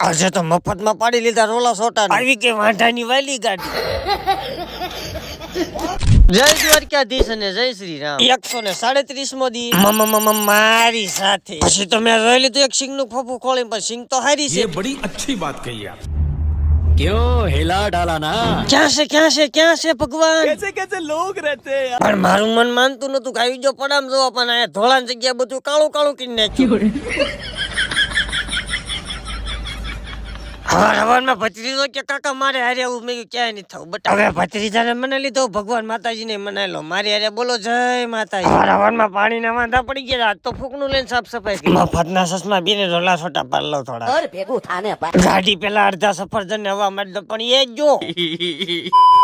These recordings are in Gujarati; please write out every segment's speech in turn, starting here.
આજે તો મફતમાં પાડી લીધા રોલા સોટા આવી કે વાંઢાની વાલી ગાડી જય દ્વારકાધીશ અને જય શ્રી રામ 137 મોદી મારી સાથે પછી તો મેં જોઈ લીધું એક સિંગ નું ફોફું ખોલી પણ સિંગ તો હારી છે बड़ी अच्छी बात कही आप क्यों हिला डाला ना ક્યાં છે ભગવાન कैसे कैसे लोग रहते हैं પણ મારું મન માનતું નતું કે આવી જો પડામ જોવા પણ આ ધોળાની જગ્યા બધું કાળું કાળું કરી નાખ્યું હવારમાં ભત્રીજો કે કાકા મારે હારે આવું મેં કીધું ક્યાંય નહીં થવું બટ હવે ભત્રીજાને મને લીધો ભગવાન માતાજીને મનાઈ લો મારી હારે બોલો જય માતાજી હવારમાં પાણીના વાંધા પડી ગયા આજ તો ફૂકનું લઈને સાફ સફાઈ કરી મફતના સસમાં બીને રોલા છોટા પાડ લો થોડા और भेगू थाने ગાડી પેલા અડધા સફરજન ને હવા માંડ પણ એ જ જો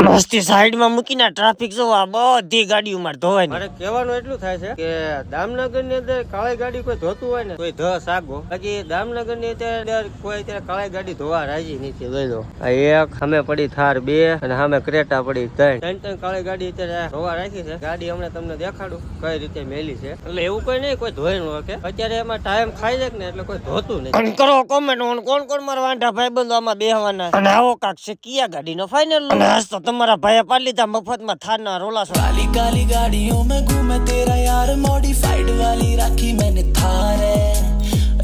મસ્તી સાઈડમાં મૂકીને ટ્રાફિક જોવા બધી ગાડીઓ માં ધોવાય મારે કહેવાનું એટલું થાય છે કે દામનગર ની અંદર કાળી ગાડી કોઈ ધોતું હોય ને કોઈ ધ સાગો બાકી દામનગર ની અંદર કોઈ અત્યારે કાળી ગાડી ધોવા રાજી નથી લઈ લો એક સામે પડી થાર 2 અને સામે ક્રેટા પડી 3 કાળી ગાડી અત્યારે ધોવા રાખી છે ગાડી હમણાં તમને દેખાડું કઈ રીતે મેલી છે એટલે એવું કોઈ નહીં કોઈ ધોઈ ન શકે અત્યારે એમાં ટાઈમ ખાઈ જાય ને એટલે કોઈ ધોતું નહીં પણ કરો કોમેન્ટ કોણ કોણ મારા વાંઢા ભાઈબંધો આમાં બેહવાના અને આવો કાક છે કિયા ગાડીનો ફાઇનલ અને આજ તો તમારા ભાઈએ પાડી લીધા મફતમાં થારના રોલા काली काली गाड़ियों में घूमे तेरा यार मॉडिफाइड वाली राखी मैंने थार है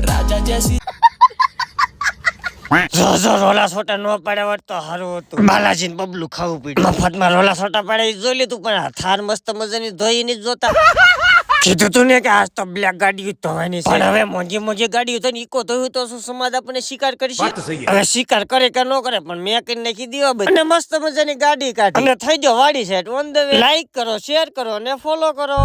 राजा जैसी જો રોલા છોટા નો પાડે હોત તો હારું હતું બાલાજીને બબલું ખાવું પડ્યું મફતમાં રોલા છોટા પાડે જોઈ લીધું પણ થાર મસ્ત મજાની ધોઈ ની જોતા કીધું તું ને કે આજ તો બ્લેક ગાડીઓ ધોવાની છે પણ હવે મોંઘી ગાડીઓ થઈને ઈકો ધોયું તો શું સમાજ આપણને શિકાર કરશે હવે શિકાર કરે કે ન કરે પણ મેં કરી નાખી દીવા બધી અને મસ્ત મજાની ગાડી કાઢી અને થઈ ગયો વાડી sat on the way like કરો શેર કરો અને ફોલો કરો